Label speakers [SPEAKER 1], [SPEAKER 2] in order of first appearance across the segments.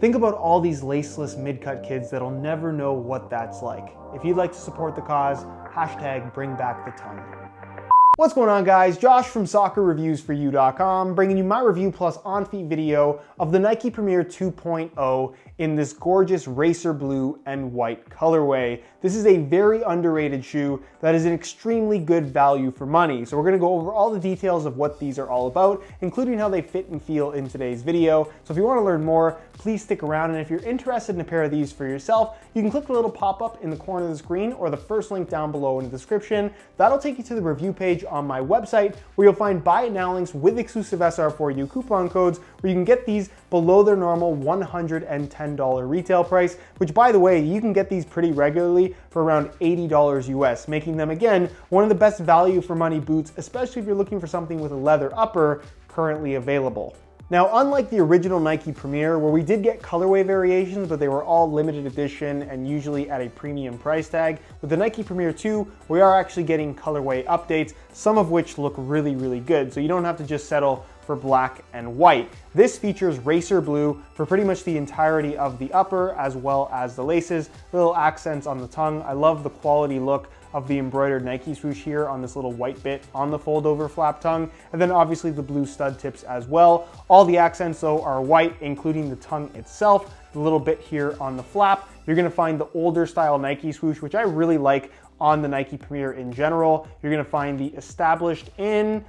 [SPEAKER 1] Think about all these laceless mid-cut kids that'll never know what that's like. If you'd like to support the cause, hashtag bring back the tongue. What's going on, guys? Josh from soccerreviewsforyou.com bringing you my review plus on-feet video of the Nike Premier 2.0 in this gorgeous racer blue and white colorway. This is a very underrated shoe that is an extremely good value for money. So we're going to go over all the details of what these are all about, including how they fit and feel in today's video. So if you want to learn more, please stick around. And if you're interested in a pair of these for yourself, you can click the little pop-up in the corner of the screen or the first link down below in the description. That'll take you to the review page on my website where you'll find buy it now links with exclusive SR4U coupon codes where you can get these below their normal $110 retail price, which, by the way, you can get these pretty regularly for around $80 US, making them, again, one of the best value for money boots, especially if you're looking for something with a leather upper currently available. Now, unlike the original Nike Premier, where we did get colorway variations, but they were all limited edition and usually at a premium price tag, with the Nike Premier 2, we are actually getting colorway updates, some of which look really, really good. So you don't have to just settle for black and white. This features racer blue for pretty much the entirety of the upper, as well as the laces, little accents on the tongue. I love the quality look of the embroidered Nike swoosh here on this little white bit on the fold over flap tongue, and then obviously the blue stud tips as well. All the accents though are white, including the tongue itself, the little bit here on the flap. You're gonna find the older style Nike swoosh, which I really like on the Nike Premier in general. You're gonna find the established in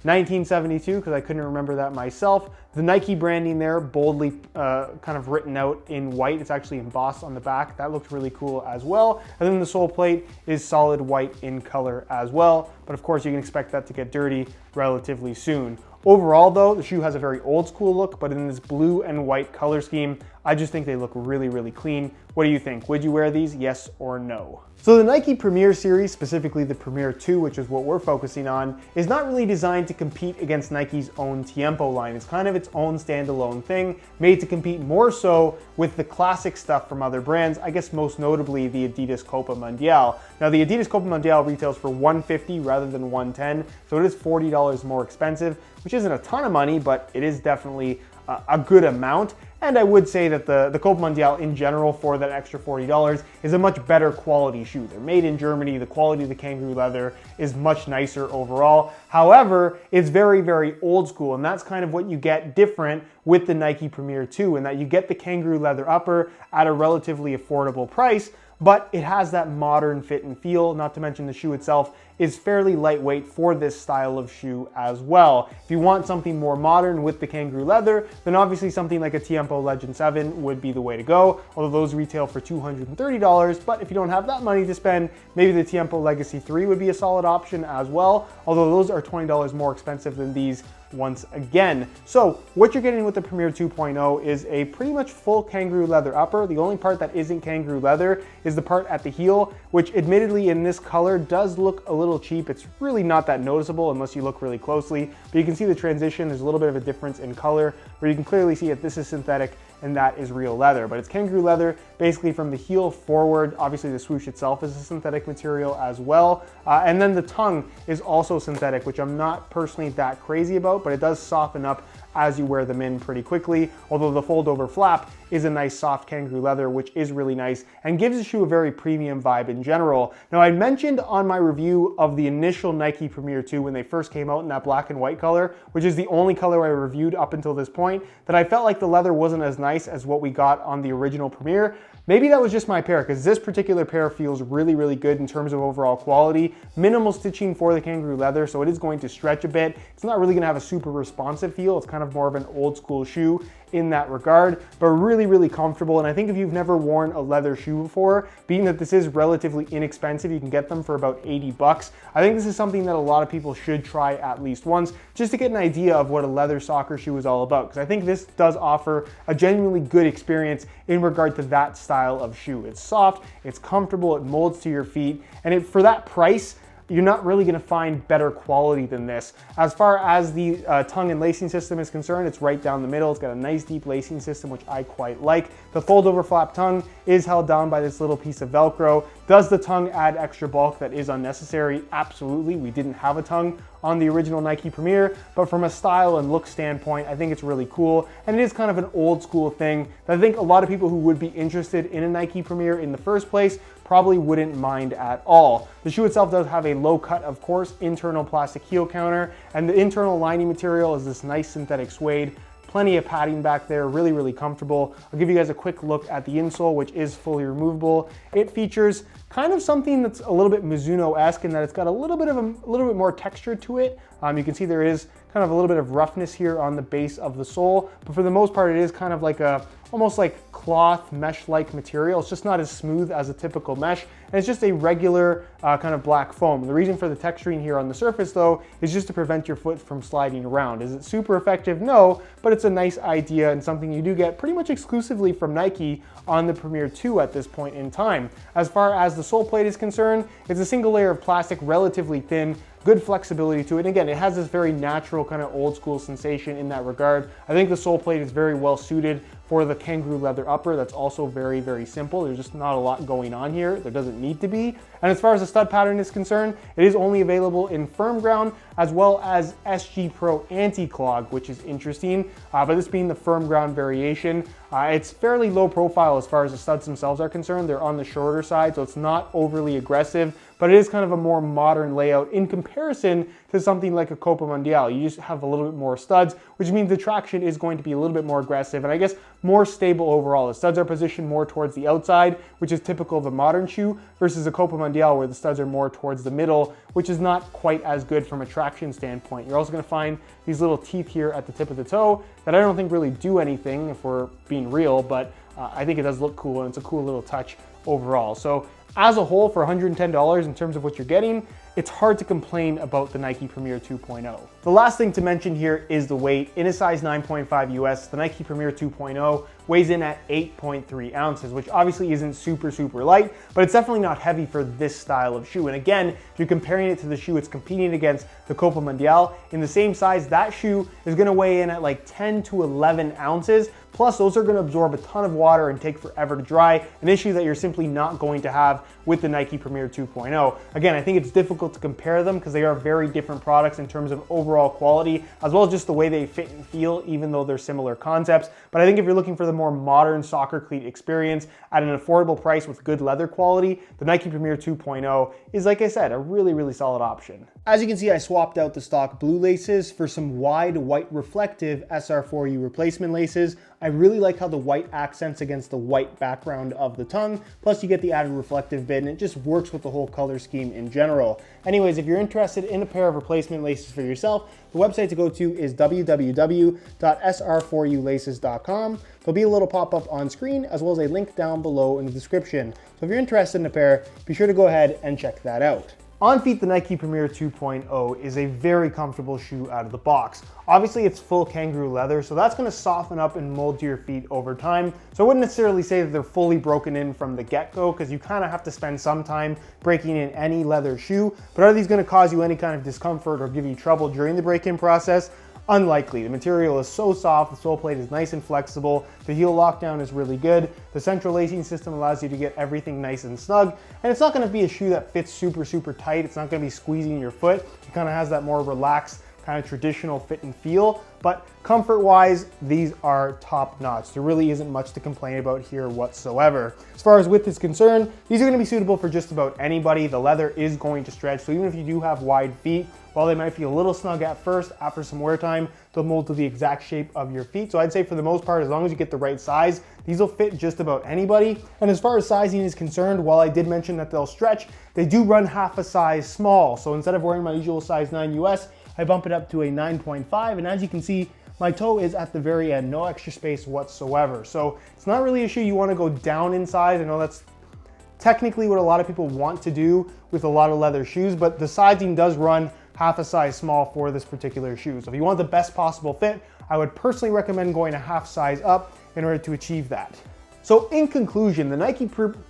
[SPEAKER 1] 1972, because I couldn't remember that myself. The Nike branding there, boldly kind of written out in white. It's actually embossed on the back. That looked really cool as well. And then the sole plate is solid white in color as well. But of course, you can expect that to get dirty relatively soon. Overall though, the shoe has a very old school look, but in this blue and white color scheme, I just think they look really, really clean. What do you think? Would you wear these, yes or no? So the Nike Premier series, specifically the Premier 2, which is what we're focusing on, is not really designed to compete against Nike's own Tiempo line. It's kind of its own standalone thing, made to compete more so with the classic stuff from other brands, I guess most notably the Adidas Copa Mundial. Now the Adidas Copa Mundial retails for $150 rather than $110, so it is $40 more expensive, which isn't a ton of money, but it is definitely a good amount. And I would say that the Copa Mundial in general, for that extra $40, is a much better quality shoe. They're made in Germany. The quality of the kangaroo leather is much nicer overall. However, it's very, very old school, and that's kind of what you get different with the Nike Premier 2, in that you get the kangaroo leather upper at a relatively affordable price, but it has that modern fit and feel, not to mention the shoe itself is fairly lightweight for this style of shoe as well. If you want something more modern with the kangaroo leather, then obviously something like a Tiempo Legend 7 would be the way to go, although those retail for $230, but if you don't have that money to spend, maybe the Tiempo Legacy 3 would be a solid option as well, although those are $20 more expensive than these once again. So what you're getting with the Premier 2.0 is a pretty much full kangaroo leather upper. The only part that isn't kangaroo leather is the part at the heel, which admittedly in this color does look a little cheap. It's really not that noticeable unless you look really closely, but you can see the transition. There's a little bit of a difference in color where you can clearly see that this is synthetic and that is real leather, but it's kangaroo leather basically from the heel forward. Obviously the swoosh itself is a synthetic material as well, and then the tongue is also synthetic, which I'm not personally that crazy about, but it does soften up as you wear them in pretty quickly, although the fold over flap is a nice soft kangaroo leather, which is really nice and gives the shoe a very premium vibe in general. Now, I mentioned on my review of the initial Nike Premier 2 when they first came out in that black and white color, which is the only color I reviewed up until this point, that I felt like the leather wasn't as nice as what we got on the original Premier. Maybe that was just my pair, because this particular pair feels really, really good in terms of overall quality. Minimal stitching for the kangaroo leather, so it is going to stretch a bit. It's not really gonna have a super responsive feel. It's kind of more of an old school shoe in that regard, but really, really comfortable. And I think if you've never worn a leather shoe before, being that this is relatively inexpensive, you can get them for about 80 bucks. I think this is something that a lot of people should try at least once, just to get an idea of what a leather soccer shoe is all about. Because I think this does offer a genuinely good experience in regard to that style of shoe. It's soft, it's comfortable, it molds to your feet, and for that price, you're not really gonna find better quality than this. As far as the tongue and lacing system is concerned, it's right down the middle. It's got a nice deep lacing system, which I quite like. The fold over flap tongue is held down by this little piece of Velcro Does the tongue add extra bulk that is unnecessary? Absolutely. We didn't have a tongue on the original Nike Premier, but from a style and look standpoint, I think it's really cool. And it is kind of an old school thing that I think a lot of people who would be interested in a Nike Premier in the first place probably wouldn't mind at all. The shoe itself does have a low cut, of course, internal plastic heel counter, and the internal lining material is this nice synthetic suede. Plenty of padding back there, really, really comfortable. I'll give you guys a quick look at the insole, which is fully removable. It features kind of something that's a little bit Mizuno-esque in that it's got a little bit more texture to it. You can see there is kind of a little bit of roughness here on the base of the sole, but for the most part, it is kind of like almost like cloth mesh-like material. It's just not as smooth as a typical mesh, and it's just a regular kind of black foam. The reason for the texturing here on the surface though is just to prevent your foot from sliding around. Is it super effective? No, but it's a nice idea and something you do get pretty much exclusively from Nike on the Premier 2 at this point in time. As far as the sole plate is concerned, it's a single layer of plastic, relatively thin, good flexibility to it. And again, it has this very natural kind of old school sensation in that regard. I think the sole plate is very well suited for the kangaroo leather upper. That's also very, very simple. There's just not a lot going on here. There doesn't need to be. And as far as the stud pattern is concerned, it is only available in firm ground as well as SG Pro anti-clog, which is interesting. But this being the firm ground variation, it's fairly low profile as far as the studs themselves are concerned. They're on the shorter side, so it's not overly aggressive, but it is kind of a more modern layout in comparison to something like a Copa Mundial. You just have a little bit more studs, which means the traction is going to be a little bit more aggressive and I guess more stable overall. The studs are positioned more towards the outside, which is typical of a modern shoe, versus a Copa Mundial where the studs are more towards the middle, which is not quite as good from a traction standpoint. You're also going to find these little teeth here at the tip of the toe that I don't think really do anything if we're being real, but I think it does look cool and it's a cool little touch overall. So as a whole, for $110 in terms of what you're getting, it's hard to complain about the Nike Premier 2.0. The last thing to mention here is the weight. In a size 9.5 US, the Nike Premier 2.0 weighs in at 8.3 ounces, which obviously isn't super, super light, but it's definitely not heavy for this style of shoe. And again, if you're comparing it to the shoe it's competing against, the Copa Mundial, in the same size, that shoe is gonna weigh in at like 10 to 11 ounces. Plus, those are going to absorb a ton of water and take forever to dry, an issue that you're simply not going to have with the Nike Premier 2.0. Again, I think it's difficult to compare them because they are very different products in terms of overall quality, as well as just the way they fit and feel, even though they're similar concepts. But I think if you're looking for the more modern soccer cleat experience at an affordable price with good leather quality, the Nike Premier 2.0 is, like I said, a really, really solid option. As you can see, I swapped out the stock blue laces for some wide white reflective SR4U replacement laces. I really like how the white accents against the white background of the tongue, plus you get the added reflective bit and it just works with the whole color scheme in general. Anyways, if you're interested in a pair of replacement laces for yourself, the website to go to is www.sr4ulaces.com. There'll be a little pop-up on screen as well as a link down below in the description. So if you're interested in a pair, be sure to go ahead and check that out. On feet, the Nike Premier 2.0 is a very comfortable shoe out of the box. Obviously, it's full kangaroo leather, so that's going to soften up and mold to your feet over time. So I wouldn't necessarily say that they're fully broken in from the get-go, because you kind of have to spend some time breaking in any leather shoe. But are these going to cause you any kind of discomfort or give you trouble during the break-in process? Unlikely. The material is so soft, the sole plate is nice and flexible, the heel lockdown is really good, the central lacing system allows you to get everything nice and snug, and it's not going to be a shoe that fits super, super tight. It's not going to be squeezing your foot. It kind of has that more relaxed, kind of traditional fit and feel, but comfort-wise, these are top-notch. There really isn't much to complain about here whatsoever. As far as width is concerned, these are going to be suitable for just about anybody. The leather is going to stretch, so even if you do have wide feet, while they might feel a little snug at first, after some wear time, they'll mold to the exact shape of your feet. So I'd say for the most part, as long as you get the right size, these will fit just about anybody. And as far as sizing is concerned, while I did mention that they'll stretch, they do run half a size small. So instead of wearing my usual size 9 US, I bump it up to a 9.5, and as you can see, my toe is at the very end, no extra space whatsoever. So it's not really a shoe you want to go down in size. I know that's technically what a lot of people want to do with a lot of leather shoes, but the sizing does run half a size small for this particular shoe. So if you want the best possible fit, I would personally recommend going a half size up in order to achieve that. So in conclusion, the Nike Premier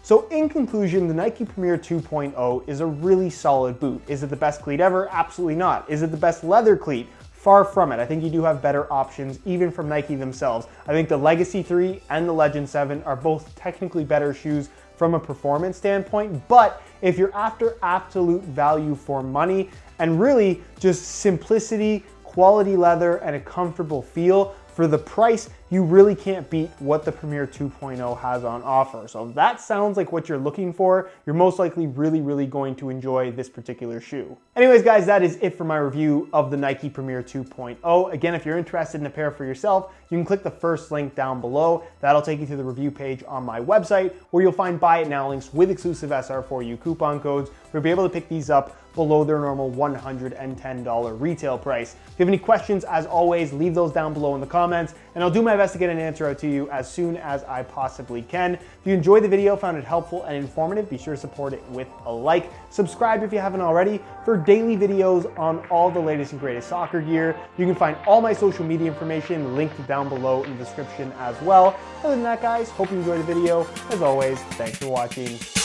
[SPEAKER 1] 2.0 is a really solid boot. Is it the best cleat ever? Absolutely not. Is it the best leather cleat? Far from it. I think you do have better options, even from Nike themselves. I think the Legacy 3 and the Legend 7 are both technically better shoes from a performance standpoint, but if you're after absolute value for money and really just simplicity, quality leather, and a comfortable feel, for the price, you really can't beat what the Premier 2.0 has on offer. So if that sounds like what you're looking for, you're most likely really going to enjoy this particular shoe. Anyways, guys, that is it for my review of the Nike Premier 2.0. Again, if you're interested in a pair for yourself, you can click the first link down below. That'll take you to the review page on my website, where you'll find buy it now links with exclusive SR4U coupon codes. You'll be able to pick these up below their normal $110 retail price. If you have any questions, as always, leave those down below in the comments, and I'll do my best to get an answer out to you as soon as I possibly can. If you enjoyed the video, found it helpful and informative, be sure to support it with a like. Subscribe if you haven't already for daily videos on all the latest and greatest soccer gear. You can find all my social media information linked down below in the description as well. Other than that, guys, hope you enjoyed the video. As always, thanks for watching.